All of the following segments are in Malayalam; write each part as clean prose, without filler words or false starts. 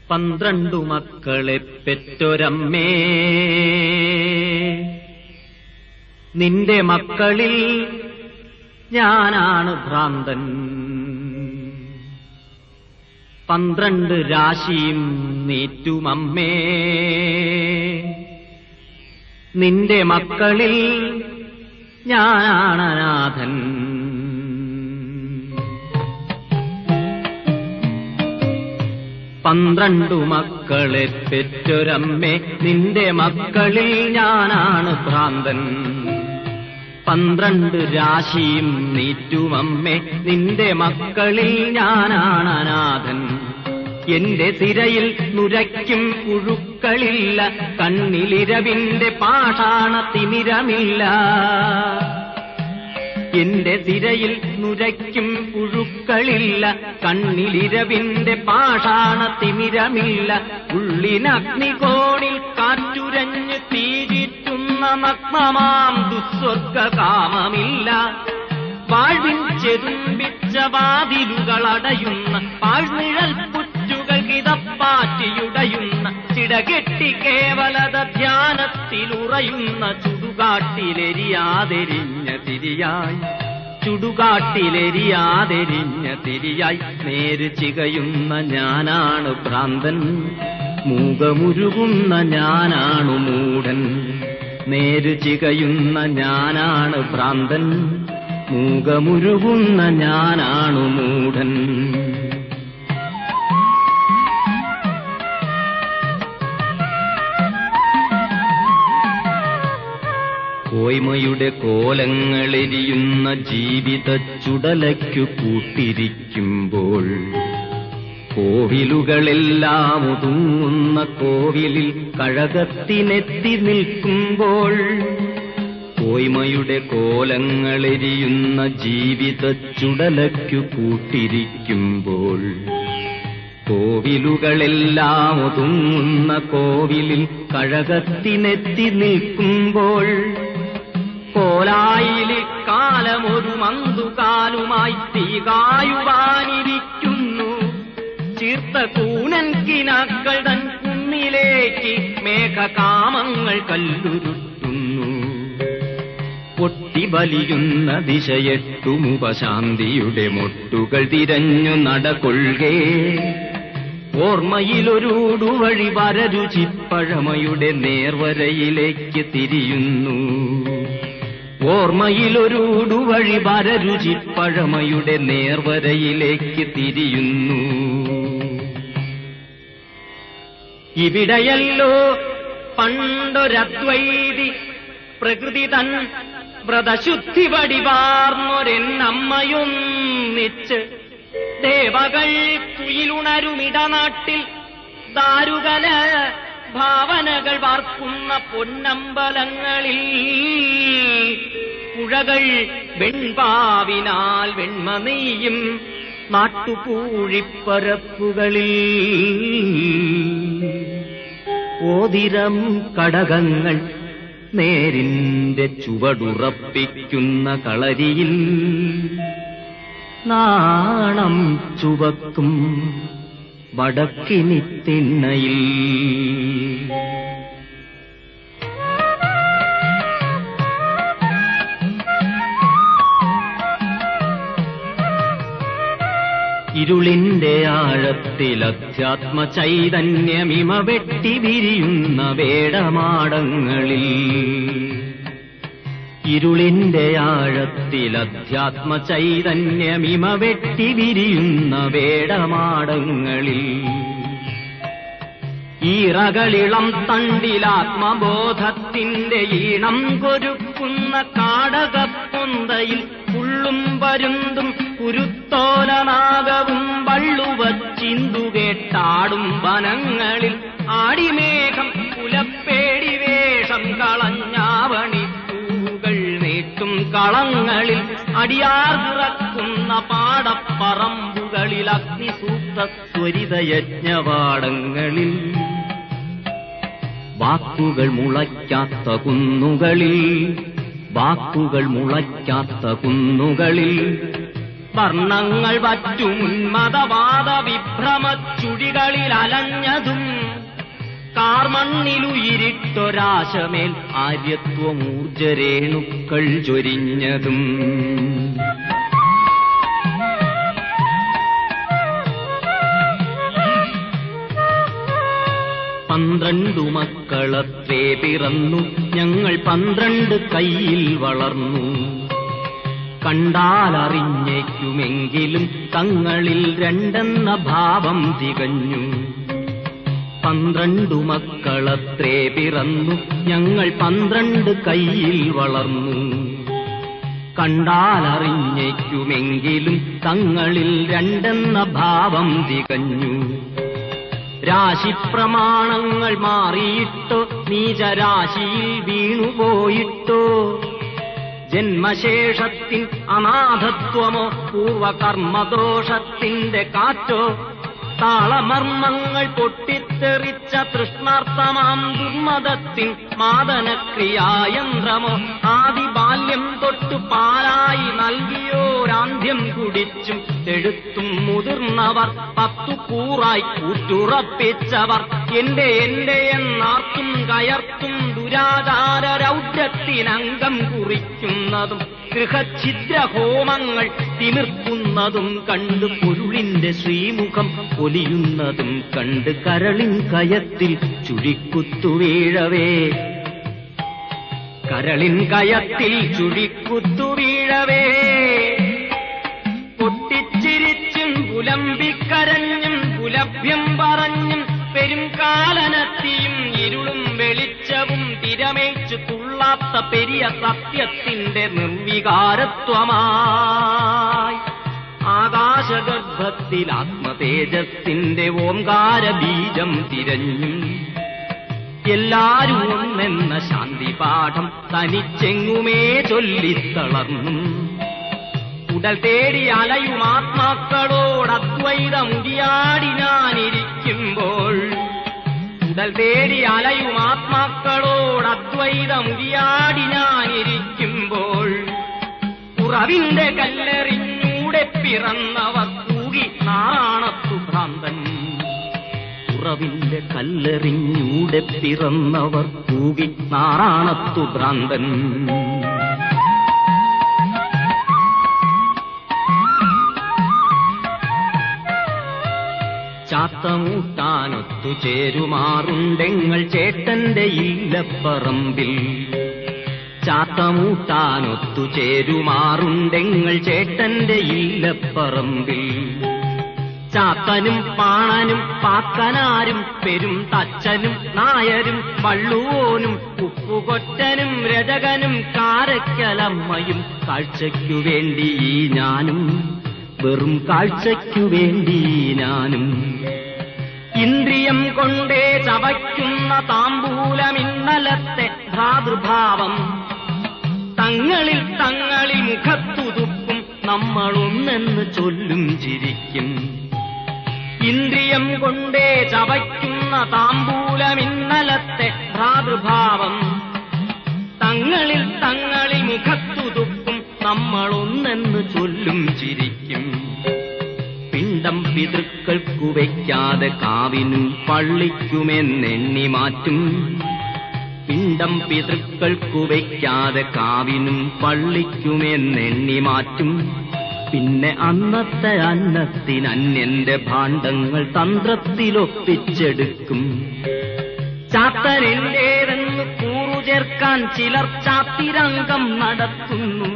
12 മക്കളെ പെറ്റൊരമ്മേ, നിന്റെ മക്കളിൽ ഞാനാണ് ഭ്രാന്തൻ. 12 രാശിയും നീറ്റുമമ്മേ, നിന്റെ മക്കളിൽ ഞാനാണ് അനാഥൻ. 12 മക്കളെ പെറ്റൊരമ്മേ, നിന്റെ മക്കളിൽ ഞാനാണ് ഭ്രാന്തൻ. 12 രാശിയും നീറ്റുമമ്മേ, നിന്റെ മക്കളിൽ ഞാനാണ് അനാഥൻ. എന്റെ തിരയിൽ നുരയ്ക്കും പുഴുക്കളില്ല, കണ്ണിലിരവിന്റെ പാഷാണ തിമിരമില്ല. എന്റെ തിരയിൽ നുരയ്ക്കും പുഴുക്കളില്ല, കണ്ണിലിരവിന്റെ പാഷാണ തിമിരമില്ല. ഉള്ളിനഗ്നികോണിൽ കാറ്റുരഞ്ഞ് തീചിറ്റുന്ന നഗ്നമാം ദുസ്വർഗ കാമമില്ല. വാഴ്വിൻ ചെതുമ്പിച്ച വാതിലുകളടയുന്ന പാഴ്നിഴൽ പുറ്റുകൾ കിതപ്പാറ്റിയുടയുന്ന ചിടകെട്ടി കേവലത ധ്യാനത്തിലുറയുന്ന ചുടുകാട്ടിലെരിയാതെരിഞ്ഞ തിരിയായി, ചുടുകാട്ടിലെരിയാതെരിഞ്ഞ തിരിയായി നേര് ചികയുന്ന ഞാനാണ് ഭ്രാന്തൻ. മൂകമുരുകുന്ന ഞാനാണു മൂഢൻ. നേര് ചികയുന്ന ഞാനാണ് ഭ്രാന്തൻ, മൂകമുരുകുന്ന ഞാനാണു മൂഢൻ. കോയ്മയുടെ കോലങ്ങളെരിയുന്ന ജീവിത ചുടലയ്ക്കു കൂട്ടിരിക്കുമ്പോൾ, കോവിലുകളെല്ലാം ഒതുങ്ങുന്ന കോവിലിൽ കഴകത്തിനെത്തി നിൽക്കുമ്പോൾ, കോയ്മയുടെ കോലങ്ങളെരിയുന്ന ജീവിത ചുടലയ്ക്കു കൂട്ടിരിക്കുമ്പോൾ, കോവിലുകളെല്ലാം ഒതുങ്ങുന്ന കോവിലിൽ കഴകത്തിനെത്തി നിൽക്കുമ്പോൾ, കോലായിലിൽ കാലമൊരു മന്തുകാലുമായി തീകായുവാനിരിക്കുന്നു. ചീർത്ത കൂനൻ കിനാക്കൾ തൻ കുന്നിലേക്ക് മേഘകാമങ്ങൾ കല്ലുരുട്ടുന്നു. പൊട്ടിബലിയുന്ന ദിശയെട്ടുമുപശാന്തിയുടെ മൊട്ടുകൾ തിരഞ്ഞു നടകൊള്ളുകേ. ഓർമ്മയിലൊരുടുവഴി വരരുചിപ്പഴമയുടെ നേർവരയിലേക്ക് തിരിയുന്നു. ഓർമ്മയിലൊരുടുവഴി വരരുചിപ്പഴമയുടെ നേർവരയിലേക്ക് തിരിയുന്നു. ഇവിടെയല്ലോ പണ്ടൊരദ്വൈതി പ്രകൃതി തൻ വ്രതശുദ്ധി വടിവാർന്നൊരെന്നമ്മയൊന്നിച്ച് ദേവകൾ കുയിലുണരുമിടനാട്ടിൽ ദാരുകല ഭാവനകൾ വാർക്കുന്ന പൊന്നമ്പലങ്ങളിൽ പുഴകൾ വെൺപാവിനാൽ വെണ്മ നെയ്യും നാട്ടുപൂഴിപ്പരപ്പുകളിൽ ഓതിരം കടകങ്ങൾ നേരിന്റെ ചുവടുറപ്പിക്കുന്ന കളരിയിൽ നാണം ചുവക്കും വടക്കിനി തിണ്ണയിൽ. ഇരുളിന്റെ ആഴത്തിൽ അധ്യാത്മ ചൈതന്യമിമ വെട്ടി വിരിയുന്ന വേടമാടങ്ങളിൽ, ഇരുളിന്റെ ആഴത്തിൽ അധ്യാത്മ ചൈതന്യമിമ വെട്ടി വിരിയുന്ന വേടമാടങ്ങളിൽ, ഈറകളിളം തണ്ടിലാത്മബോധത്തിന്റെ ഈണം കൊരുക്കുന്ന കാടകപ്പൊന്തയിൽ പുള്ളും പരുന്തും കുരുത്തോലനാഗവും വള്ളുവച്ചിന്തുകേട്ടാടും വനങ്ങളിൽ ആടിമേഘം പുലപ്പേടി വേഷം കളഞ്ഞാവണി നീട്ടും കളങ്ങളിൽ അടിയാർ പിറക്കുന്ന പാടപ്പറമ്പുകളിൽ അഗ്നിസൂക്ത സ്വരിത യജ്ഞപാടങ്ങളിൽ വാക്കുകൾ മുളയ്ക്കാത്ത കുന്നുകളിൽ, വാക്കുകൾ മുളയ്ക്കാത്ത കുന്നുകളിൽ വർണ്ണങ്ങൾ വറ്റുമുന്മതവാദ വിഭ്രമച്ചുഴികളിൽ അലഞ്ഞതും കാർമണ്ണിലുയിരിട്ടൊരാശമേൽ ആര്യത്വമൂർജരേണുക്കൾ ചൊരിഞ്ഞതും 12 മക്കളത്രേ പിറന്നു ഞങ്ങൾ 12 കൈയിൽ വളർന്നു കണ്ടാലറിഞ്ഞേക്കുമെങ്കിലും തങ്ങളിൽ രണ്ടെന്ന ഭാവം തികഞ്ഞു 12 മക്കളത്രേ പിറന്നു ഞങ്ങൾ 12 കൈയിൽ വളർന്നു കണ്ടാലറിഞ്ഞേക്കുമെങ്കിലും തങ്ങളിൽ രണ്ടെന്ന ഭാവം തികഞ്ഞു രാശിപ്രമാണങ്ങൾ മാറിയിട്ടോ നീചരാശിയിൽ വീണുപോയിട്ടോ ജന്മശേഷത്തിൻ അനാഥത്വമോ പൂർവകർമ്മദോഷത്തിന്റെ കാറ്റോ താളമർമ്മങ്ങൾ പൊട്ടിത്തെറിച്ച തൃഷ്ണാർത്ഥമാം ദുർമതത്തിൻ മാദനക്രിയായന്ത്രമോ ആദിബാല്യം തൊട്ടു പാലായി നൽകിയോരാന്ധ്യം കുടിച്ചും തെഴുത്തും മുതിർന്നവർ 10 കൂറായി കൂറ്റുറപ്പിച്ചവർ എന്റെ എന്നാർക്കും കയർത്തും ദുരാചാര രൗദ്രത്തിനംഗം കുറിക്കുന്നതും ഗൃഹഛിദ്രഹോമങ്ങൾ തിമിർക്കുന്നതും കണ്ട് പൊരുളിന്റെ ശ്രീമുഖം പൊലിയുന്നതും കണ്ട് കരളിൻ കയത്തിൽ ചുഴിക്കുത്തു വീഴവേ കരളിൻ കയത്തിൽ ചുഴിക്കുത്തു വീഴവേ പൊട്ടിച്ചിരിച്ചും പുലമ്പിക്കരഞ്ഞും പുലഭ്യം പറഞ്ഞും പെരുംകാലനത്തിയും ഇരുളും വെളിച്ചവും തിരമേച്ചു തുള്ളാത്ത പെരിയ സത്യത്തിന്റെ നിർവികാരത്വമായി ആകാശഗർഭത്തിൽ ആത്മതേജസ്സിന്റെ ഓംകാര ബീജം തിരഞ്ഞു എല്ലാരും ഒന്നെന്ന ശാന്തിപാഠം തനിച്ചെങ്ങുമേ ചൊല്ലിത്തളർന്നു ഉടൽ തേടി അലയും ആത്മാക്കളോട് അദ്വൈതമുടിയാടി ഞാനിരിക്കുമ്പോൾ ഉടൽ തേടി അലയും ആത്മാക്കളോട് അദ്വൈതമുടിയാടി ഞാനിരിക്കുമ്പോൾ ഉറവിന്റെ കല്ലെറിഞ്ഞൂടെ പിറന്നവർ കൂകി നാണത്തു ഭ്രാന്തൻ ഉറവിന്റെ കല്ലെറിഞ്ഞൂടെ പിറന്നവർ കൂകി നാറാണത്തു ഭ്രാന്തൻ ചാത്തമൂട്ടാനൊത്തു ചേരുമാറുണ്ടെങ്ങൾ ചേട്ടന്റെ ഇല്ലപ്പറമ്പിൽ ചാത്തമൂട്ടാനൊത്തു ചേരുമാറുണ്ടെങ്ങൾ ചേട്ടന്റെ ഇല്ലപ്പറമ്പിൽ ചാത്തനും പാണനും പാക്കനാരും പെരും തച്ചനും നായരും വള്ളുവോനും ഉപ്പുകൊറ്റനും രജകനും കാരക്കലമ്മയും കാഴ്ചയ്ക്കു വേണ്ടി ഞാനും വെറും കാഴ്ചയ്ക്കു വേണ്ടി ഞാനും ഇന്ദ്രിയം കൊണ്ടേ ചവയ്ക്കുന്ന താമ്പൂലമിന്നലത്തെ ഭ്രാതൃഭാവം തങ്ങളിൽ മുഖത്തുതുപ്പും നമ്മളൊന്നെന്ന് ചൊല്ലും ചിരിക്കും ഇന്ദ്രിയം കൊണ്ടേ ചവയ്ക്കുന്ന താമ്പൂലമിന്നലത്തെ ഭ്രാതൃഭാവം തങ്ങളിൽ മുഖത്തുതുപ്പും നമ്മളൊന്നെന്ന് ചൊല്ലും ചിരിക്കും പിണ്ടം പിതൃക്കൾക്കു വയ്ക്കാതെ കാവിനും പള്ളിക്കുമെന്നെണ്ണി മാറ്റും പിണ്ടം പിതൃക്കൾക്കു വയ്ക്കാതെ കാവിനും പള്ളിക്കുമെന്നെണ്ണി മാറ്റും പിന്നെ അന്നത്തെ അന്നത്തിനന്യന്റെ ഭാണ്ഡങ്ങൾ തന്ത്രത്തിലൊപ്പിച്ചെടുക്കും ചാത്തനെന്റേതെന്ന് കൂറുചേർക്കാൻ ചിലർ ചാത്തിരംഗം നടത്തുന്നു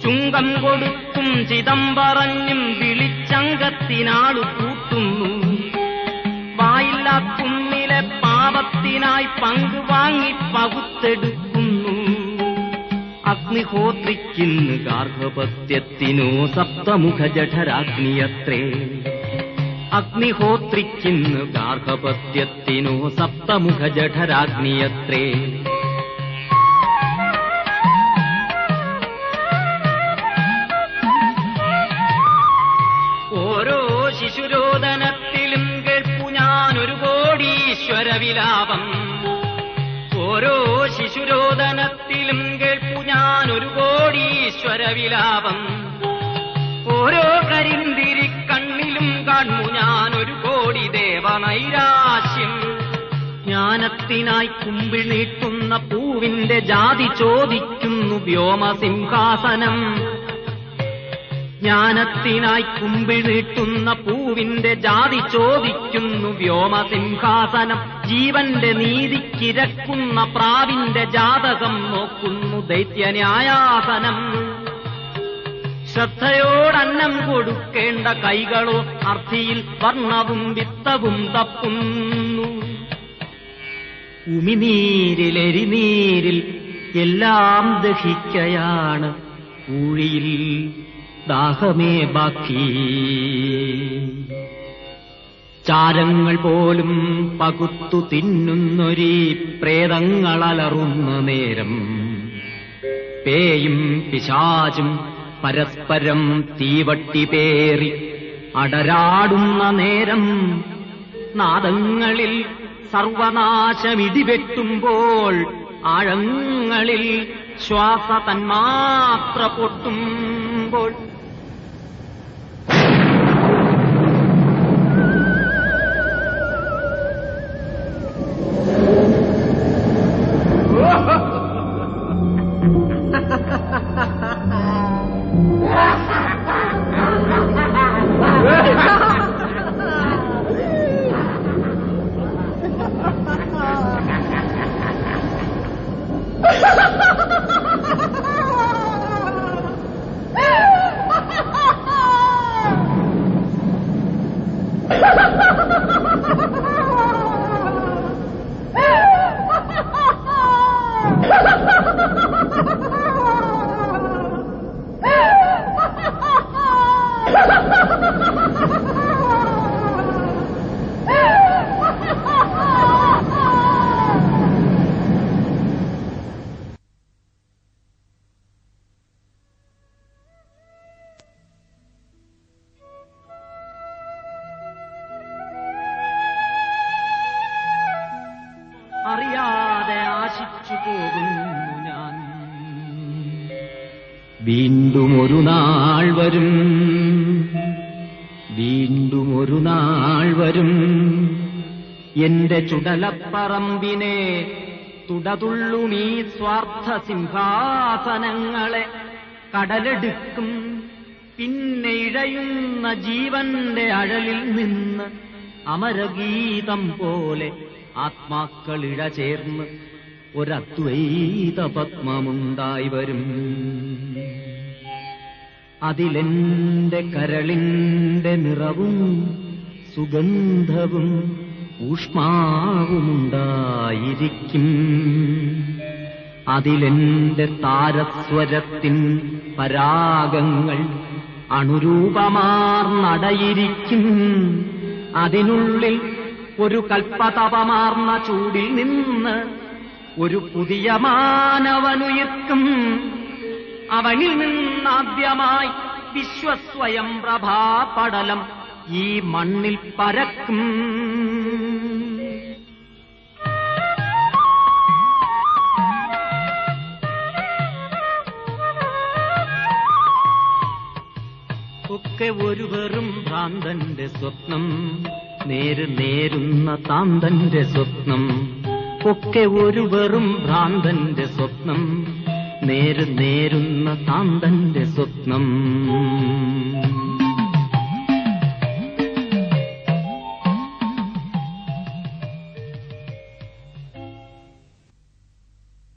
ചുങ്കം കൊടുത്തും ചിതം പറഞ്ഞും വിളിച്ചങ്കത്തിനാളു കൂട്ടുന്നു വായില്ലാക്കുന്നിലെ പാപത്തിനായി പങ്കുവാങ്ങി പകുത്തെടുക്കുന്നു അഗ്നിഹോത്രിക്കിന്ന് ഗാർഹപത്യത്തിനോ സപ്തമുഖ ജഠരാഗ്നിയത്രേ അഗ്നിഹോത്രിക്കിന്ന് ഗാർഹപത്യത്തിനോ സപ്തമുഖ ജഠരാഗ്നിയത്രേ ഓരോ ശിശുരോദനത്തിലും കേൾപ്പു ഞാനൊരു കോടീശ്വരവിലാപം ഓരോ ശിശുരോദനത്തിലും കേൾപ്പു ഞാനൊരു കോടീശ്വരവിലാപം ഓരോ കരിന്തിരി കണ്ണിലും കാണു ഞാനൊരു കോടി ദേവനൈരാശ്യം. ജ്ഞാനത്തിനായി കുമ്പിൾ നീട്ടുന്ന പൂവിന്റെ ജാതി ചോദിക്കുന്നു വ്യോമസിംഹാസനം. ജ്ഞാനത്തിനായി കുമ്പിൾ നീട്ടുന്ന പൂവിന്റെ ജാതി ചോദിക്കുന്നു വ്യോമസിംഹാസനം. ജീവന്റെ നീതിക്കിരക്കുന്ന പ്രാവിന്റെ ജാതകം നോക്കുന്നു ദൈത്യന്യായാസനം. ശ്രദ്ധയോടന്നം കൊടുക്കേണ്ട കൈകളോ അർത്ഥിയിൽ വർണ്ണവും വിത്തവും തപ്പുന്നു. ഉമിനീരിലെരിനീരിൽ എല്ലാം ദഹിക്കയാണ്, ഊഴിയിൽ ദാഹമേ ബാക്കി. ചാരങ്ങൾ പോലും പകുത്തു തിന്നുന്നൊരീ പ്രേതങ്ങളലറുന്ന നേരം, പേയും പിശാചും പരസ്പരം തീവട്ടി പേറി അടരാടുന്ന നേരം, നാദങ്ങളിൽ സർവനാശമിടിവെട്ടുമ്പോൾ ആഴങ്ങളിൽ ശ്വാസ തന്മാത്ര പൊട്ടുമ്പോൾ, അറിയാതെ ആശിച്ചു പോകുന്നു ഞാൻ. വീണ്ടും ഒരു നാൾ വരും, വീണ്ടും ഒരു നാൾ വരും, എന്റെ ചുടലപ്പറമ്പിനെ തുടതുള്ളുമീ സ്വാർത്ഥ സിംഹാസനങ്ങളെ കടലെടുക്കും. പിന്നെ ഇഴയുന്ന ജീവന്റെ അഴലിൽ നിന്ന് അമരഗീതം പോലെ ആത്മാക്കളിഴ ചേർന്ന് ഒരദ്വൈത പത്മമുണ്ടായി വരും. അതിലെന്റെ കരളിന്റെ നിറവും സുഗന്ധവും ഊഷ്മാവുമുണ്ടായിരിക്കും. അതിലെന്റെ താരസ്വരത്തിൻ പരാഗങ്ങൾ അണുരൂപമാർന്നടയിരിക്കും. അതിനുള്ളിൽ ഒരു കൽപ്പതപമാർന്ന ചൂടിൽ നിന്ന് ഒരു പുതിയ മാനവനുയർക്കും. അവനിൽ നിന്നാദ്യമായി വിശ്വസ്വയം പ്രഭാപടലം ഈ മണ്ണിൽ പരക്കും. ഒക്കെ ഒരു വെറും ഭ്രാന്തന്റെ സ്വപ്നം, നേരുന്ന താന്തന്റെ സ്വപ്നം. ഒക്കെ ഒരു വെറും ഭ്രാന്തന്റെ സ്വപ്നം, നേരുന്ന താന്തന്റെ സ്വപ്നം.